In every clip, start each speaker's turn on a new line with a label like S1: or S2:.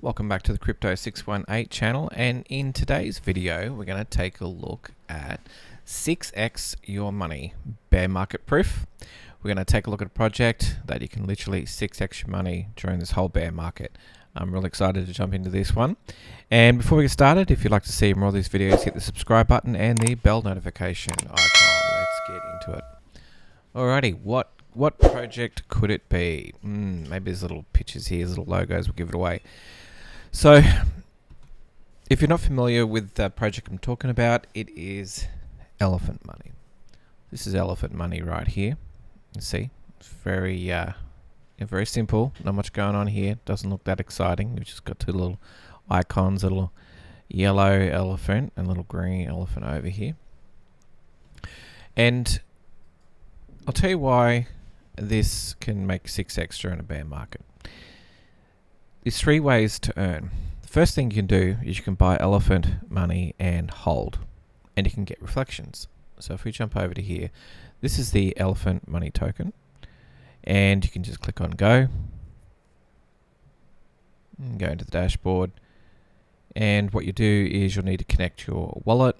S1: Welcome back to the Crypto 618 channel, and in today's video we're going to take a look at 6x your money bear market proof. We're going to take a look at a project that you can literally 6x your money during this whole bear market. I'm really excited to jump into this one. And before we get started, if you'd like to see more of these videos, hit the subscribe button and the bell notification icon. Let's get into it. Alrighty, what project could it be? Maybe there's little pictures here, little logos, we'll give it away. So, if you're not familiar with the project I'm talking about, it is elephant money. This is elephant money right here. You see, it's very simple. Not much going on here. Doesn't look that exciting. We've just got two little icons, a little yellow elephant and a little green elephant over here. And I'll tell you why this can make 6x during a bear market. There's three ways to earn. The first thing you can do is you can buy elephant money and hold, and you can get reflections. So if we jump over to here, this is the elephant money token, and you can just click on go and go into the dashboard. And what you do is you'll need to connect your wallet,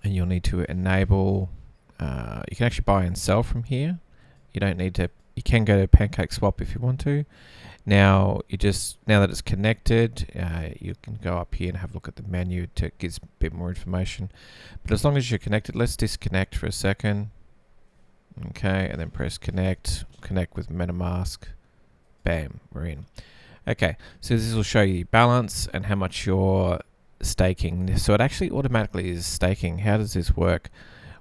S1: and you'll need to enable. You can actually buy and sell from here. You don't need to. You can go to PancakeSwap if you want to. Now that it's connected, you can go up here and have a look at the menu to get a bit more information. But as long as you're connected, let's disconnect for a second. Okay, and then press connect. Connect with Metamask. Bam, we're in. Okay, so this will show you balance and how much you're staking. So it actually automatically is staking. How does this work?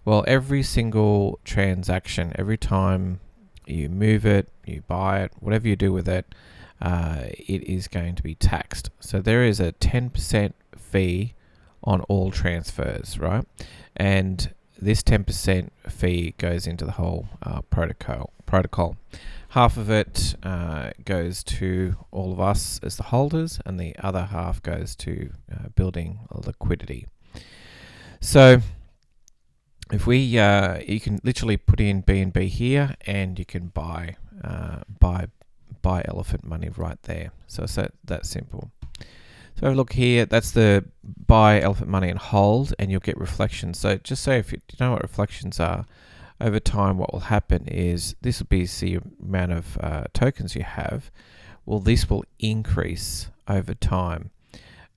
S1: Well, every single transaction, every time you move it, you buy it, whatever you do with it, it is going to be taxed. So there is a 10% fee on all transfers, right? And this 10% fee goes into the whole protocol. Half of it goes to all of us as the holders, and the other half goes to building liquidity. So if we, you can literally put in BNB here, and you can buy elephant money right there. So it's that simple. So have a look here. That's the buy elephant money and hold, and you'll get reflections. So just say if you know what reflections are, over time what will happen is this will be the amount of tokens you have. Well, this will increase over time.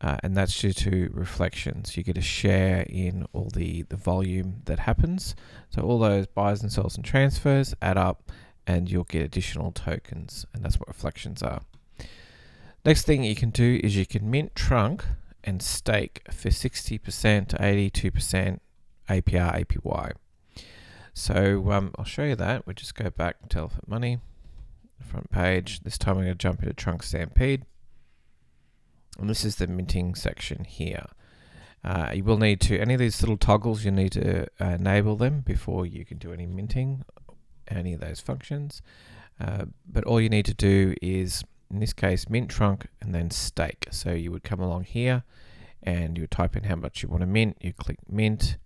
S1: And that's due to reflections. You get a share in all the volume that happens. So all those buys and sells and transfers add up, and you'll get additional tokens, and that's what reflections are. Next thing you can do is you can mint trunk and stake for 60% to 82% APR, APY. So I'll show you that. We'll just go back to Elephant Money, front page. This time we're going to jump into Trunk Stampede. And this is the minting section here. You will need to, any of these little toggles, you need to enable them before you can do any minting, any of those functions. But all you need to do is, in this case, mint trunk and then stake. So you would come along here and you would type in how much you want to mint. You click mint.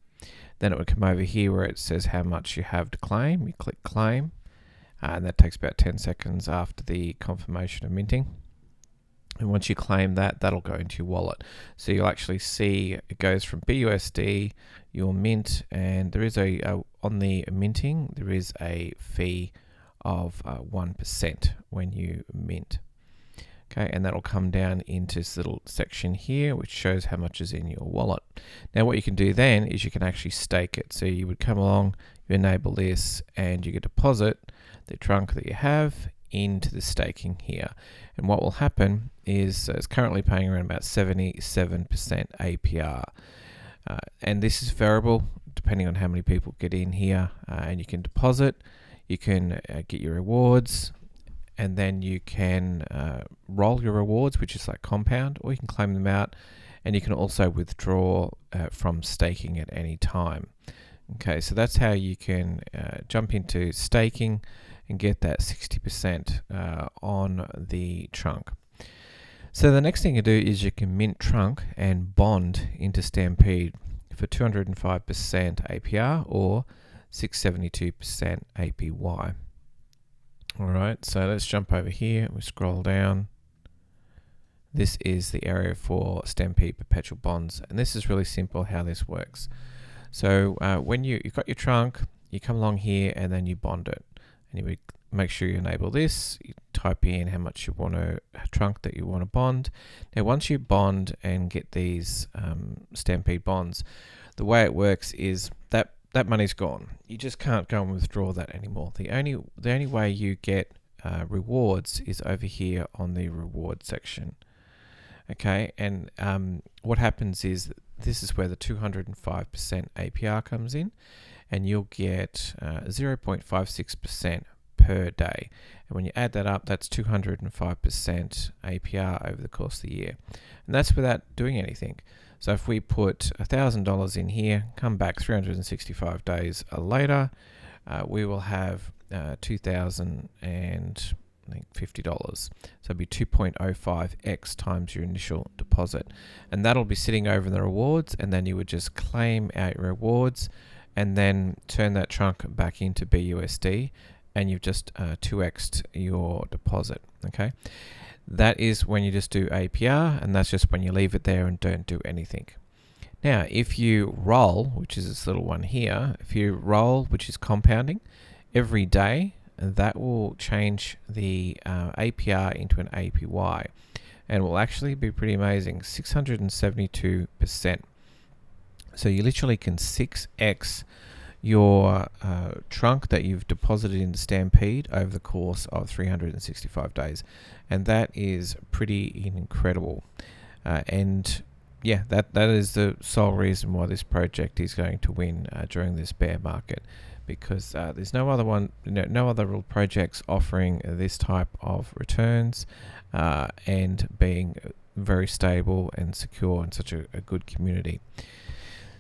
S1: Then it would come over here where it says how much you have to claim. You click claim. And that takes about 10 seconds after the confirmation of minting. And once you claim that, that'll go into your wallet. So you'll actually see it goes from BUSD, your mint, and there is on the minting, there is a fee of 1% when you mint. Okay, and that'll come down into this little section here, which shows how much is in your wallet. Now what you can do then is you can actually stake it. So you would come along, you enable this, and you can deposit the trunk that you have into the staking here. And what will happen is it's currently paying around about 77% APR. And this is variable depending on how many people get in here. And you can deposit, you can get your rewards, and then you can roll your rewards, which is like compound, or you can claim them out, and you can also withdraw from staking at any time. Okay, so that's how you can jump into staking and get that 60% on the trunk. So the next thing you do is you can mint trunk and bond into Stampede for 205% APR or 672% APY. All right, so let's jump over here. We scroll down. this is the area for Stampede perpetual bonds. And this is really simple how this works. So when you've got your trunk, you come along here and then you bond it. And you would make sure you enable this. You type in how much you want to trunk that you want to bond. Now, once you bond and get these Stampede bonds, the way it works is that money's gone. You just can't go and withdraw that anymore. The only way you get rewards is over here on the reward section. Okay, and what happens is this is where the 205% APR comes in, and you'll get 0.56% per day. And when you add that up, that's 205% APR over the course of the year. And that's without doing anything. So if we put $1,000 in here, come back 365 days later, we will have $2,050. So it'll be 2.05x times your initial deposit. And that'll be sitting over in the rewards, and then you would just claim out your rewards and then turn that trunk back into BUSD, and you've just 2x'd your deposit. Okay, that is when you just do APR, and that's just when you leave it there and don't do anything. Now, if you roll, which is this little one here, if you roll, which is compounding, every day, that will change the APR into an APY, and will actually be pretty amazing, 672%. So you literally can 6x your trunk that you've deposited in Stampede over the course of 365 days. And that is pretty incredible. And yeah, that is the sole reason why this project is going to win during this bear market, because there's no other no other real projects offering this type of returns and being very stable and secure in such a good community.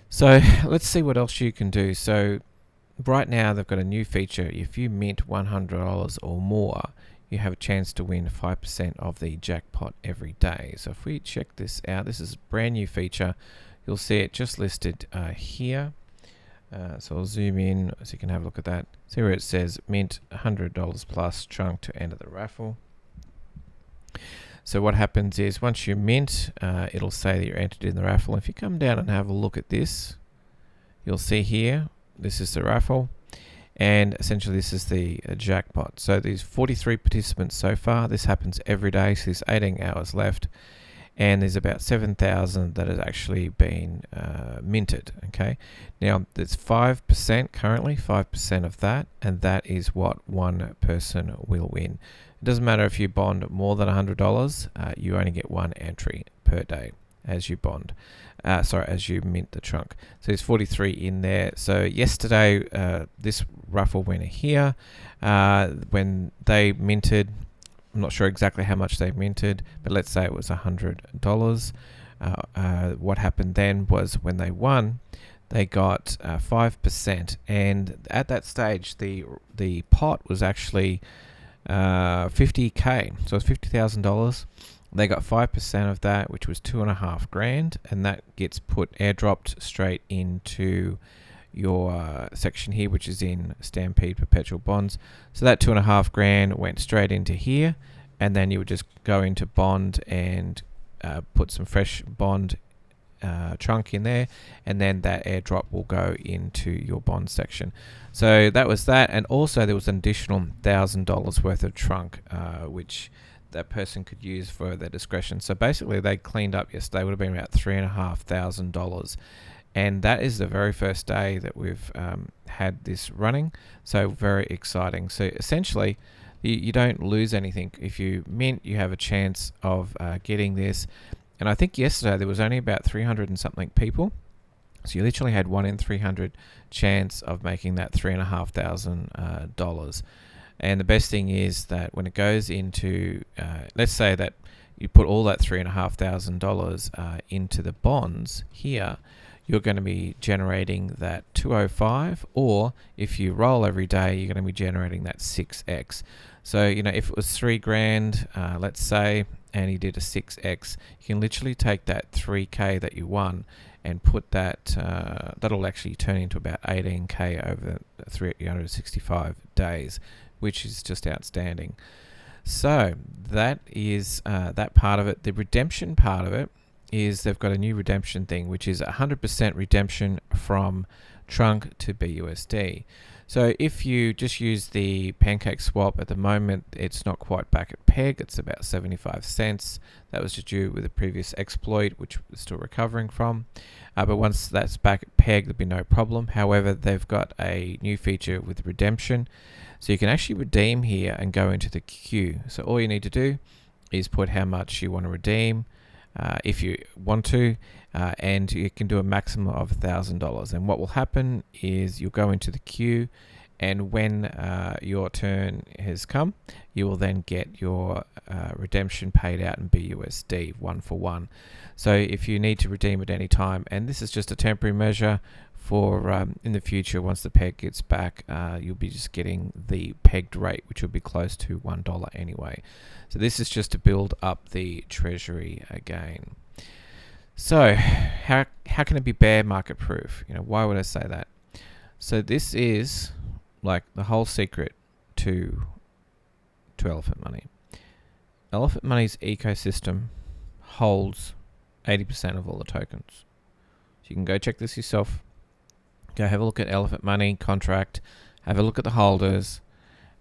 S1: So let's see what else you can do. So right now they've got a new feature. If you mint $100 or more, you have a chance to win 5% of the jackpot every day. So if we check this out, this is a brand new feature. You'll see it just listed here. So I'll zoom in so you can have a look at that. See where it says mint $100 plus trunk to enter the raffle. So what happens is once you mint, it'll say that you're entered in the raffle. If you come down and have a look at this, you'll see here, this is the raffle, and essentially this is the jackpot. So there's 43 participants so far. This happens every day, so there's 18 hours left, and there's about 7,000 that has actually been minted. Okay, now there's 5% currently, 5% of that, and that is what one person will win. It doesn't matter if you bond more than $100, you only get one entry per day as you bond. As you mint the trunk. So there's 43 in there. So yesterday, this raffle winner here, when they minted, I'm not sure exactly how much they minted, but let's say it was $100. What happened then was when they won, they got 5%, and at that stage, the pot was actually $50K, so it's $50,000. They got 5% of that, which was $2,500, and that gets airdropped straight into your section here, which is in Stampede perpetual bonds. So that $2,500 went straight into here, and then you would just go into bond and put some fresh bond trunk in there, and then that airdrop will go into your bond section. So that was that, and also there was an additional $1,000 worth of trunk, which that person could use for their discretion. So basically they cleaned up yesterday, would have been about $3,500, and that is the very first day that we've had this running, so very exciting. So essentially you don't lose anything. If you mint, you have a chance of getting this. And I think yesterday there was only about 300 and something people. So you literally had 1 in 300 chance of making that $3,500. And the best thing is that when it goes into, let's say that you put all that $3,500 into the bonds here, you're going to be generating that 205, or if you roll every day, you're going to be generating that 6x. So, if it was $3,000, let's say, and you did a 6x, you can literally take that 3K that you won and put that, that'll actually turn into about 18K over 365 days, which is just outstanding. So that is that part of it. The redemption part of it is they've got a new redemption thing, which is 100% redemption from trunk to BUSD. So if you just use the Pancake swap at the moment, it's not quite back at peg. It's about 75 cents. That was just due with a previous exploit, which we're still recovering from. But once that's back at peg, there'll be no problem. However, they've got a new feature with redemption. So you can actually redeem here and go into the queue. So all you need to do is put how much you want to redeem if you want to, and you can do a maximum of $1,000. And what will happen is you'll go into the queue, and when your turn has come, you will then get your redemption paid out in BUSD 1-for-1. So if you need to redeem at any time, and this is just a temporary measure for in the future, once the peg gets back, you'll be just getting the pegged rate, which will be close to $1 anyway. So this is just to build up the treasury again. So how can it be bear market proof? Why would I say that? So this is like the whole secret to Elephant Money. Elephant Money's ecosystem holds 80% of all the tokens. So you can go check this yourself. Go have a look at Elephant Money contract, have a look at the holders,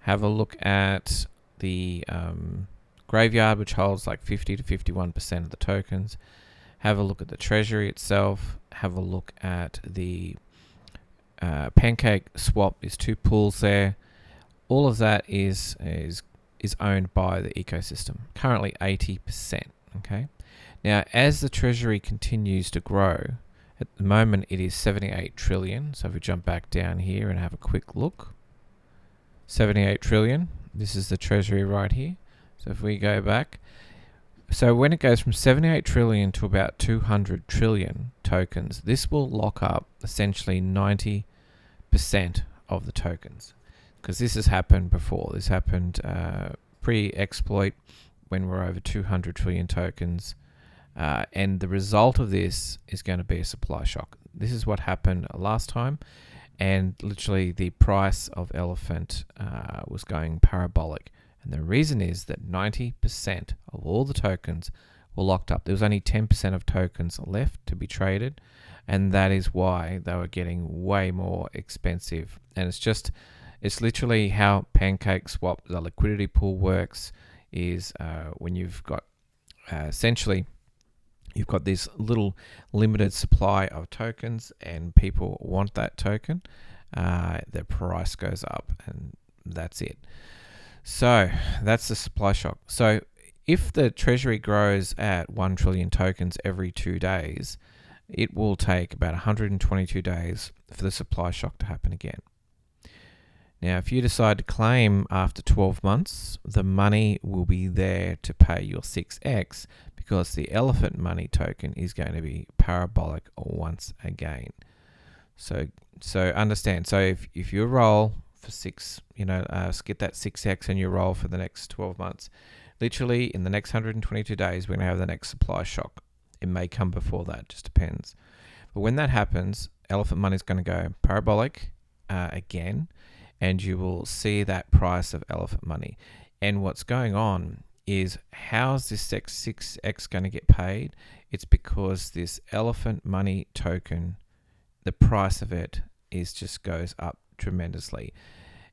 S1: have a look at the graveyard, which holds like 50 to 51% of the tokens. Have a look at the treasury itself. Have a look at the Pancake swap. There's 2 pools there. All of that is owned by the ecosystem. Currently 80%. Okay. Now, as the treasury continues to grow, at the moment it is 78 trillion. So if we jump back down here and have a quick look, 78 trillion. This is the treasury right here. So if we go back, so when it goes from 78 trillion to about 200 trillion tokens, this will lock up essentially 90% of the tokens, because this has happened before. This happened pre-exploit when we're over 200 trillion tokens. And the result of this is going to be a supply shock. This is what happened last time, and literally the price of Elephant was going parabolic. And the reason is that 90% of all the tokens were locked up. There was only 10% of tokens left to be traded, and that is why they were getting way more expensive. And it's literally how Pancake swap, the liquidity pool, works. Is when you've got essentially you've got this little limited supply of tokens, and people want that token, the price goes up, and that's it. So that's the supply shock. So if the treasury grows at 1 trillion tokens every 2 days, it will take about 122 days for the supply shock to happen again. Now, if you decide to claim after 12 months, the money will be there to pay your 6x, because the Elephant Money token is going to be parabolic once again. So understand. So if you roll for 6, get that 6x and you roll for the next 12 months, literally in the next 122 days, we're going to have the next supply shock. It may come before that, just depends. But when that happens, Elephant Money is going to go parabolic again, and you will see that price of Elephant Money. And what's going on is, how's this 6x going to get paid? It's because this Elephant Money token, the price of it just goes up tremendously.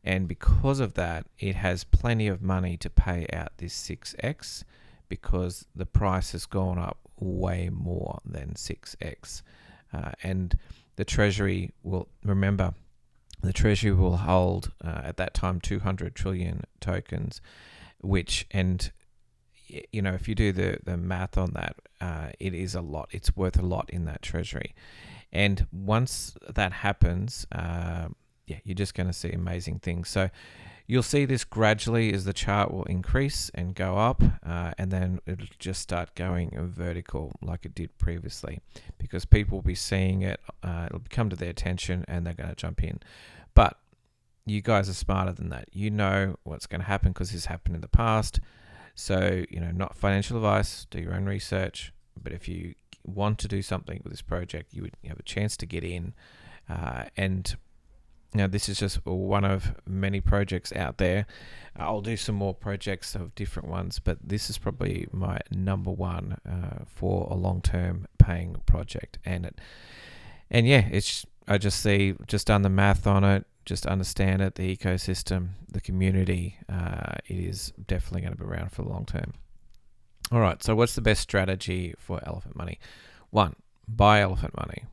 S1: And because of that, it has plenty of money to pay out this 6x, because the price has gone up way more than 6x. And the treasury will, remember, the treasury will hold at that time 200 trillion tokens, which, and if you do the math on that, it is a lot. It's worth a lot in that treasury. And once that happens, you're just going to see amazing things. So you'll see this gradually as the chart will increase and go up, and then it'll just start going vertical like it did previously, because people will be seeing it. It'll come to their attention and they're going to jump in. But you guys are smarter than that. You know what's going to happen because this happened in the past. So, not financial advice, do your own research. But if you want to do something with this project, you would have a chance to get in. And Now, this is just one of many projects out there. I'll do some more projects of different ones, but this is probably my number one for a long-term paying project. And yeah, I just done the math on it, just understand it, the ecosystem, the community. It is definitely going to be around for the long term. All right, so what's the best strategy for Elephant Money? 1, buy Elephant Money.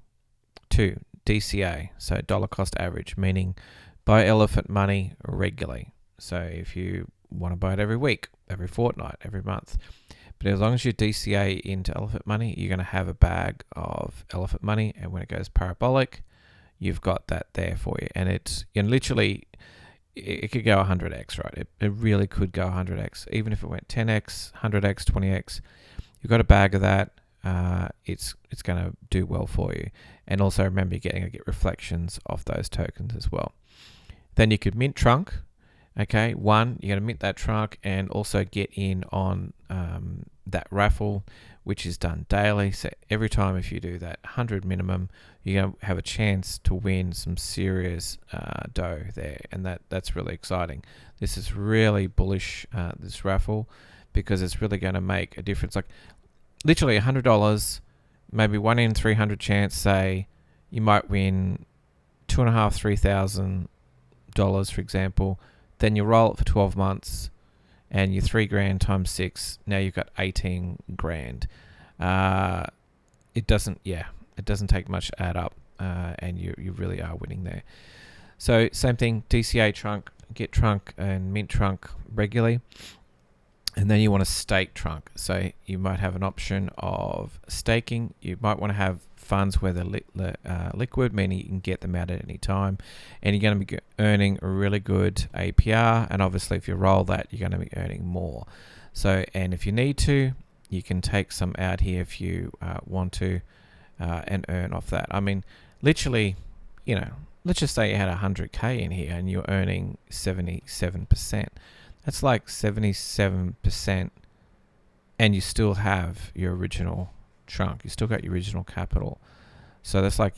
S1: 2, DCA, so dollar cost average, meaning buy Elephant Money regularly. So if you want to buy it every week, every fortnight, every month, but as long as you DCA into Elephant Money, you're going to have a bag of Elephant Money, and when it goes parabolic, you've got that there for you. And it's, literally, it could go 100x, right? It really could go 100x. Even if it went 10x, 100x, 20x, you've got a bag of that. It's going to do well for you. And also remember, you're going to get reflections of those tokens as well. Then you could mint trunk. Okay, 1, you're going to mint that trunk and also get in on that raffle, which is done daily. So every time if you do that 100 minimum, you're going to have a chance to win some serious dough there. And that's really exciting. This is really bullish, this raffle, because it's really going to make a difference. Like literally $100, maybe 1 in 300 chance, say you might win $2,500, $3,000, for example. Then you roll it for 12 months and you're $3,000 times 6. Now you've got 18 grand. It doesn't take much to add up, and you really are winning there. So same thing, DCA trunk, get trunk and mint trunk regularly. And then you want to stake trunk. So you might have an option of staking. You might want to have funds where they're liquid, meaning you can get them out at any time. And you're going to be earning a really good APR. And obviously, if you roll that, you're going to be earning more. So, and if you need to, you can take some out here if you want to and earn off that. I mean, literally, let's just say you had 100K in here and you're earning 77%. That's like 77%, and you still have your original trunk. You still got your original capital. So that's like,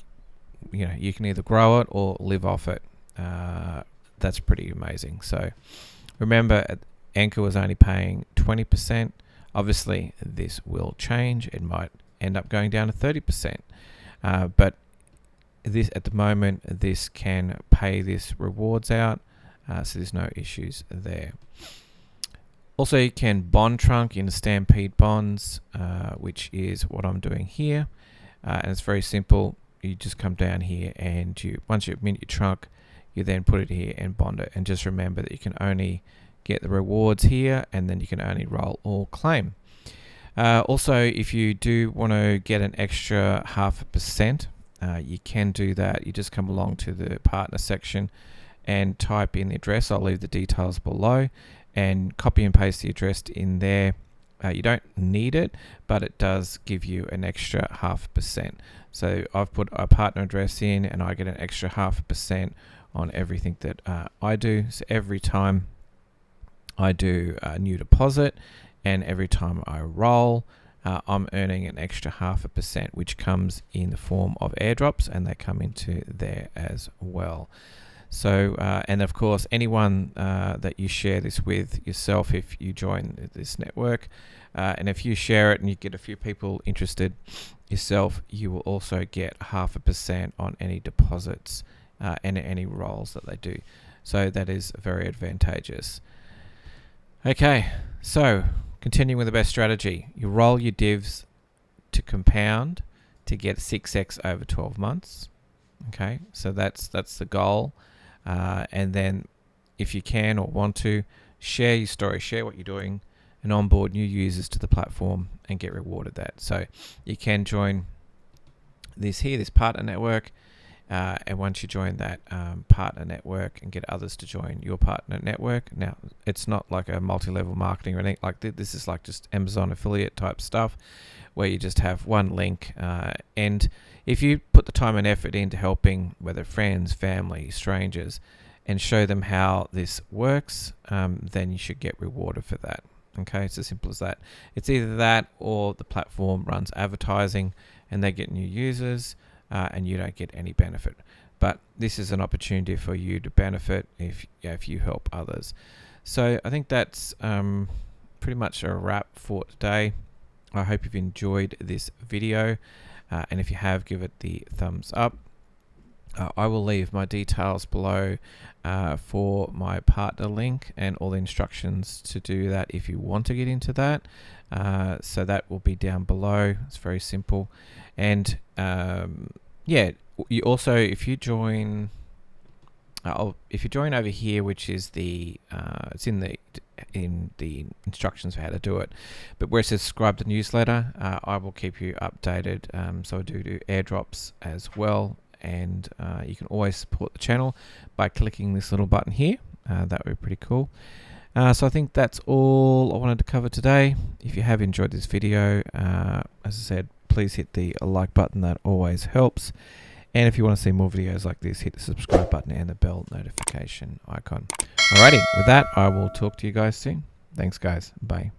S1: you can either grow it or live off it. That's pretty amazing. So remember, Anchor was only paying 20%. Obviously, this will change. It might end up going down to 30%. But this, at the moment, this can pay this rewards out. So there's no issues there. Also, you can bond trunk into Stampede bonds, which is what I'm doing here. And it's very simple. You just come down here and once you mint your trunk, you then put it here and bond it. And just remember that you can only get the rewards here, and then you can only roll or claim. Also, if you do want to get an extra 0.5%, you can do that. You just come along to the partner section and type in the address. I'll leave the details below, and copy and paste the address in there. You don't need it, but it does give you an extra 0.5%. So I've put a partner address in, and I get an extra 0.5% on everything that I do. So every time I do a new deposit and every time I roll, I'm earning an extra 0.5%, which comes in the form of airdrops, and they come into there as well. So, and of course, anyone that you share this with yourself, if you join this network, and if you share it and you get a few people interested yourself, you will also get 0.5% on any deposits and any rolls that they do. So that is very advantageous. Okay, so continuing with the best strategy, you roll your divs to compound to get 6x over 12 months. Okay, so that's the goal. And then if you can or want to, share your story, share what you're doing, and onboard new users to the platform and get rewarded that. So you can join this partner network, and once you join that partner network and get others to join your partner network. Now, it's not like a multi-level marketing or anything like this. This is like just Amazon affiliate type stuff where you just have one link, and if you put the time and effort into helping, whether friends, family, strangers, and show them how this works, then you should get rewarded for that. Okay, it's as simple as that. It's either that or the platform runs advertising and they get new users, and you don't get any benefit. but this is an opportunity for you to benefit if you help others. So I think that's pretty much a wrap for today. I hope you've enjoyed this video, and if you have, give it the thumbs up. I will leave my details below for my partner link and all the instructions to do that if you want to get into that. So that will be down below. It's very simple. And yeah, you also, if you join over here, which is the it's in the instructions for how to do it, but where it says subscribe to newsletter, I will keep you updated. So I do airdrops as well. And you can always support the channel by clicking this little button here. That would be pretty cool. So I think that's all I wanted to cover today. If you have enjoyed this video, as I said, please hit the like button. That always helps. And if you want to see more videos like this, hit the subscribe button and the bell notification icon. Alrighty, with that, I will talk to you guys soon. Thanks, guys. Bye.